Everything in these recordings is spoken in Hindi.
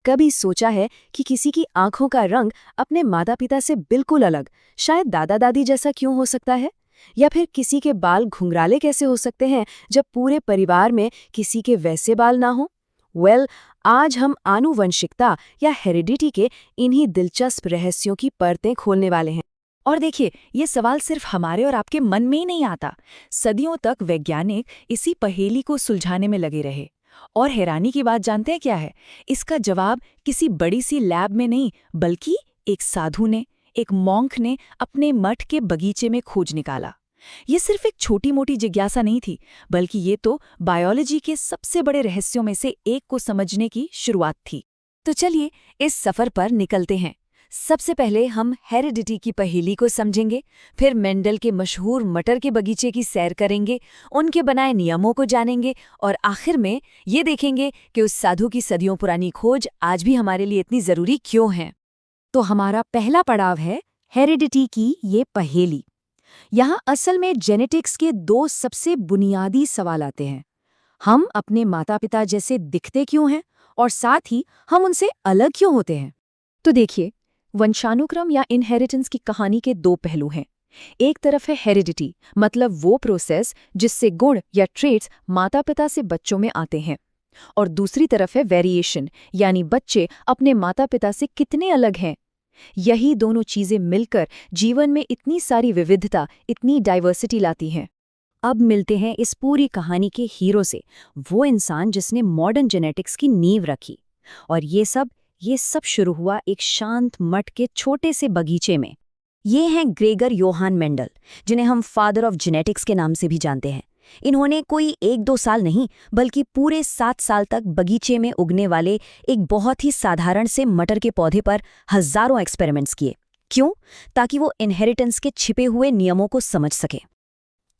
कभी सोचा है कि किसी की आंखों का रंग अपने माता पिता से बिल्कुल अलग, शायद दादा दादी जैसा क्यों हो सकता है? या फिर किसी के बाल घुंघराले कैसे हो सकते हैं जब पूरे परिवार में किसी के वैसे बाल ना हो? आज हम आनुवंशिकता या हेरिडिटी के इन्हीं दिलचस्प रहस्यों की परतें खोलने वाले हैं। और देखिए, ये सवाल सिर्फ हमारे और आपके मन में ही नहीं आता। सदियों तक वैज्ञानिक इसी पहेली को सुलझाने में लगे रहे। और हैरानी की बात जानते हैं क्या है? इसका जवाब किसी बड़ी सी लैब में नहीं, बल्कि एक साधु ने, एक मॉन्क ने अपने मठ के बगीचे में खोज निकाला। ये सिर्फ एक छोटी मोटी जिज्ञासा नहीं थी, बल्कि ये तो बायोलॉजी के सबसे बड़े रहस्यों में से एक को समझने की शुरुआत थी। तो चलिए इस सफर पर निकलते हैं। सबसे पहले हम हेरिडिटी की पहेली को समझेंगे, फिर मेंडल के मशहूर मटर के बगीचे की सैर करेंगे, उनके बनाए नियमों को जानेंगे और आखिर में ये देखेंगे कि उस साधु की सदियों पुरानी खोज आज भी हमारे लिए इतनी जरूरी क्यों है। तो हमारा पहला पड़ाव है हेरिडिटी की ये पहेली। यहाँ असल में जेनेटिक्स के दो सबसे बुनियादी सवाल आते हैं। हम अपने माता पिता जैसे दिखते क्यों हैं और साथ ही हम उनसे अलग क्यों होते हैं? तो देखिए, वंशानुक्रम या इनहेरिटेंस की कहानी के दो पहलू हैं। एक तरफ है हेरिडिटी, मतलब वो प्रोसेस जिससे गुण या ट्रेट्स माता पिता से बच्चों में आते हैं, और दूसरी तरफ है वेरिएशन, यानी बच्चे अपने माता पिता से कितने अलग हैं। यही दोनों चीजें मिलकर जीवन में इतनी सारी विविधता, इतनी डाइवर्सिटी लाती हैं। अब मिलते हैं इस पूरी कहानी के हीरो से, वो इंसान जिसने मॉडर्न जेनेटिक्स की नींव रखी। और ये सब शुरू हुआ एक शांत मठ के छोटे से बगीचे में। ये हैं ग्रेगर योहान मेंडल, जिन्हें हम फादर ऑफ जेनेटिक्स के नाम से भी जानते हैं। इन्होंने कोई 1-2 साल नहीं, बल्कि पूरे 7 साल तक बगीचे में उगने वाले एक बहुत ही साधारण से मटर के पौधे पर हजारों एक्सपेरिमेंट्स किए। क्यों? ताकि वो इनहेरिटेंस के छिपे हुए नियमों को समझ सके।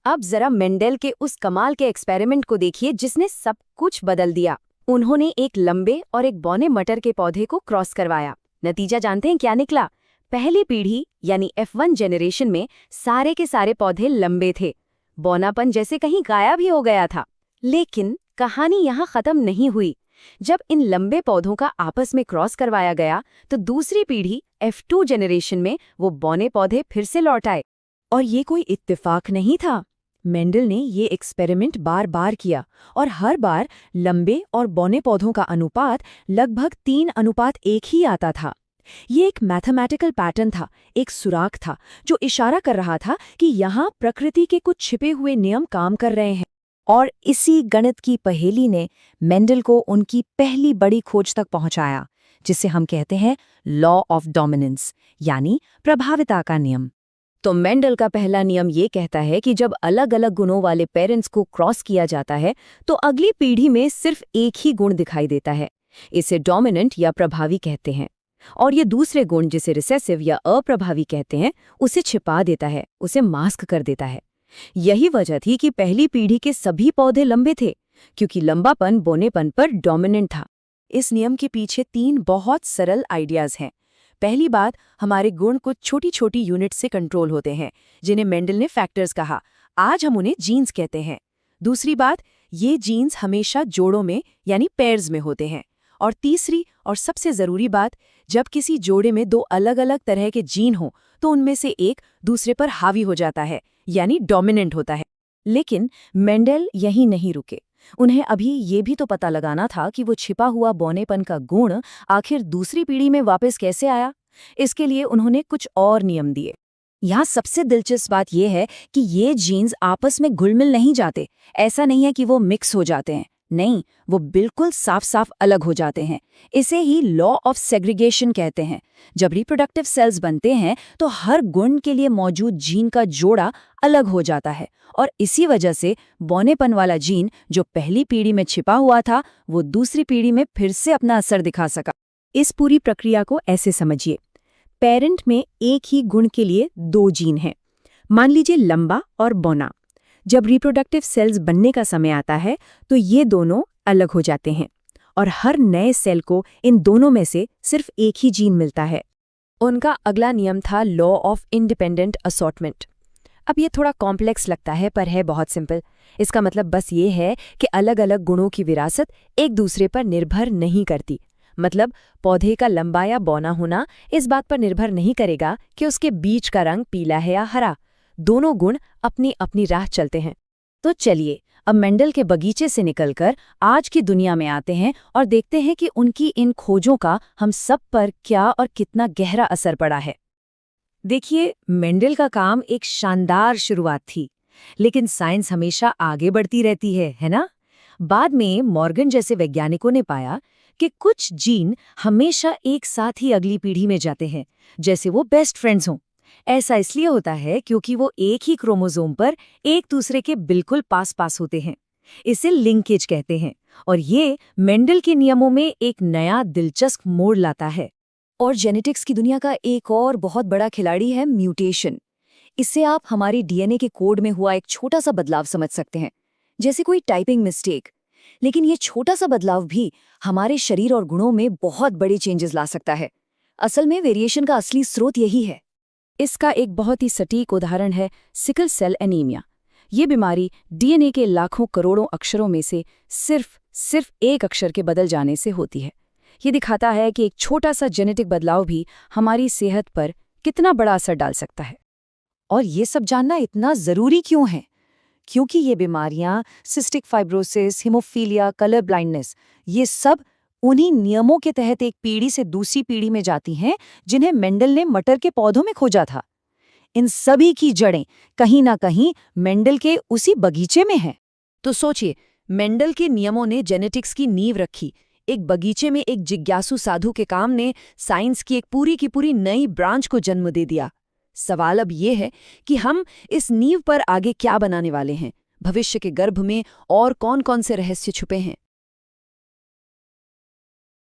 अब जरा मेंडल के उस कमाल के एक्सपेरिमेंट को देखिए जिसने सब कुछ बदल दिया। उन्होंने एक लंबे और एक बौने मटर के पौधे को क्रॉस करवाया। नतीजा जानते हैं क्या निकला? पहली पीढ़ी यानी F1 जेनरेशन में सारे के सारे पौधे लंबे थे, बौनापन जैसे कहीं गायब ही हो गया था। लेकिन कहानी यहाँ खत्म नहीं हुई। जब इन लंबे पौधों का आपस में क्रॉस करवाया गया तो दूसरी पीढ़ी F2 जेनरेशन में वो बौने पौधे फिर से लौट आए। और ये कोई इत्तेफाक नहीं था। मेंडल ने ये एक्सपेरिमेंट बार बार किया और हर बार लंबे और बौने पौधों का अनुपात लगभग 3:1 ही आता था। ये एक मैथमेटिकल पैटर्न था, एक सुराग था जो इशारा कर रहा था कि यहाँ प्रकृति के कुछ छिपे हुए नियम काम कर रहे हैं। और इसी गणित की पहेली ने मेंडल को उनकी पहली बड़ी खोज तक पहुंचाया, जिसे हम कहते हैं लॉ ऑफ डोमिनेंस, यानी प्रभाविता का नियम। तो मेंडल का पहला नियम ये कहता है कि जब अलग अलग गुणों वाले पेरेंट्स को क्रॉस किया जाता है तो अगली पीढ़ी में सिर्फ एक ही गुण दिखाई देता है। इसे डोमिनेंट या प्रभावी कहते हैं। और ये दूसरे गुण, जिसे रिसेसिव या अप्रभावी कहते हैं, उसे छिपा देता है, उसे मास्क कर देता है। यही वजह थी कि पहली पीढ़ी के सभी पौधे लंबे थे, क्योंकि लंबापन बोनेपन पर डोमिनेंट था। इस नियम के पीछे 3 बहुत सरल आइडियाज हैं। पहली बात, हमारे गुण कुछ छोटी छोटी यूनिट से कंट्रोल होते हैं, जिन्हें मेंडल ने फैक्टर्स कहा। आज हम उन्हें जीन्स कहते हैं। दूसरी बात, ये जीन्स हमेशा जोड़ों में यानी पेयर्स में होते हैं। और तीसरी और सबसे ज़रूरी बात, जब किसी जोड़े में 2 अलग अलग तरह के जीन हो तो उनमें से एक दूसरे पर हावी हो जाता है, यानी डोमिनेंट होता है। लेकिन मेंडल यहीं नहीं रुके। उन्हें अभी ये भी तो पता लगाना था कि वो छिपा हुआ बौनेपन का गुण आखिर दूसरी पीढ़ी में वापस कैसे आया। इसके लिए उन्होंने कुछ और नियम दिए। यहाँ सबसे दिलचस्प बात यह है कि ये जीन्स आपस में घुल-मिल नहीं जाते। ऐसा नहीं है कि वो मिक्स हो जाते हैं, नहीं, वो बिल्कुल साफ साफ अलग हो जाते हैं। इसे ही लॉ ऑफ सेग्रीगेशन कहते हैं। जब रिप्रोडक्टिव सेल्स बनते हैं तो हर गुण के लिए मौजूद जीन का जोड़ा अलग हो जाता है, और इसी वजह से बौनेपन वाला जीन जो पहली पीढ़ी में छिपा हुआ था वो दूसरी पीढ़ी में फिर से अपना असर दिखा सका। इस पूरी प्रक्रिया को ऐसे समझिए, पेरेंट में एक ही गुण के लिए 2 जीन हैं। मान लीजिए लंबा और बौना। जब रिप्रोडक्टिव सेल्स बनने का समय आता है तो ये दोनों अलग हो जाते हैं, और हर नए सेल को इन दोनों में से सिर्फ एक ही जीन मिलता है। उनका अगला नियम था लॉ ऑफ इंडिपेंडेंट असॉर्टमेंट। अब ये थोड़ा कॉम्प्लेक्स लगता है, पर है बहुत सिंपल। इसका मतलब बस ये है कि अलग अलग गुणों की विरासत एक दूसरे पर निर्भर नहीं करती। मतलब पौधे का लंबा या बौना होना इस बात पर निर्भर नहीं करेगा कि उसके बीज का रंग पीला है या हरा। दोनों गुण अपनी अपनी राह चलते हैं। तो चलिए अब मेंडल के बगीचे से निकलकर आज की दुनिया में आते हैं और देखते हैं कि उनकी इन खोजों का हम सब पर क्या और कितना गहरा असर पड़ा है। देखिए, मेंडल का काम एक शानदार शुरुआत थी, लेकिन साइंस हमेशा आगे बढ़ती रहती है ना? बाद में मॉर्गन जैसे वैज्ञानिकों ने पाया कि कुछ जीन हमेशा एक साथ ही अगली पीढ़ी में जाते हैं, जैसे वो बेस्ट फ्रेंड्स हों। ऐसा इसलिए होता है क्योंकि वो एक ही क्रोमोसोम पर एक दूसरे के बिल्कुल पास पास होते हैं। इसे लिंकेज कहते हैं और ये मेंडल के नियमों में एक नया दिलचस्प मोड़ लाता है। और जेनेटिक्स की दुनिया का एक और बहुत बड़ा खिलाड़ी है म्यूटेशन। इससे आप हमारी डीएनए के कोड में हुआ एक छोटा सा बदलाव समझ सकते हैं, जैसे कोई टाइपिंग मिस्टेक। लेकिन ये छोटा सा बदलाव भी हमारे शरीर और गुणों में बहुत बड़े चेंजेस ला सकता है। असल में वेरिएशन का असली स्रोत यही है। इसका एक बहुत ही सटीक उदाहरण है सिकल सेल एनीमिया। ये बीमारी डीएनए के लाखों करोड़ों अक्षरों में से सिर्फ एक अक्षर के बदल जाने से होती है। ये दिखाता है कि एक छोटा सा जेनेटिक बदलाव भी हमारी सेहत पर कितना बड़ा असर डाल सकता है। और ये सब जानना इतना ज़रूरी क्यों है? क्योंकि ये बीमारियां, cystic fibrosis, haemophilia, colour blindness, ये सब उन्हीं नियमों के तहत एक पीढ़ी से दूसरी पीढ़ी में जाती हैं जिन्हें मेंडल ने मटर के पौधों में खोजा था। इन सभी की जड़ें कहीं ना कहीं मेंडल के उसी बगीचे में हैं। तो सोचिए, मेंडल के नियमों ने जेनेटिक्स की नींव रखी। एक बगीचे में एक जिज्ञासु साधु के काम ने साइंस की पूरी नई ब्रांच को जन्म दे दिया। सवाल अब ये है कि हम इस नींव पर आगे क्या बनाने वाले हैं? भविष्य के गर्भ में और कौन-कौन से रहस्य छुपे हैं?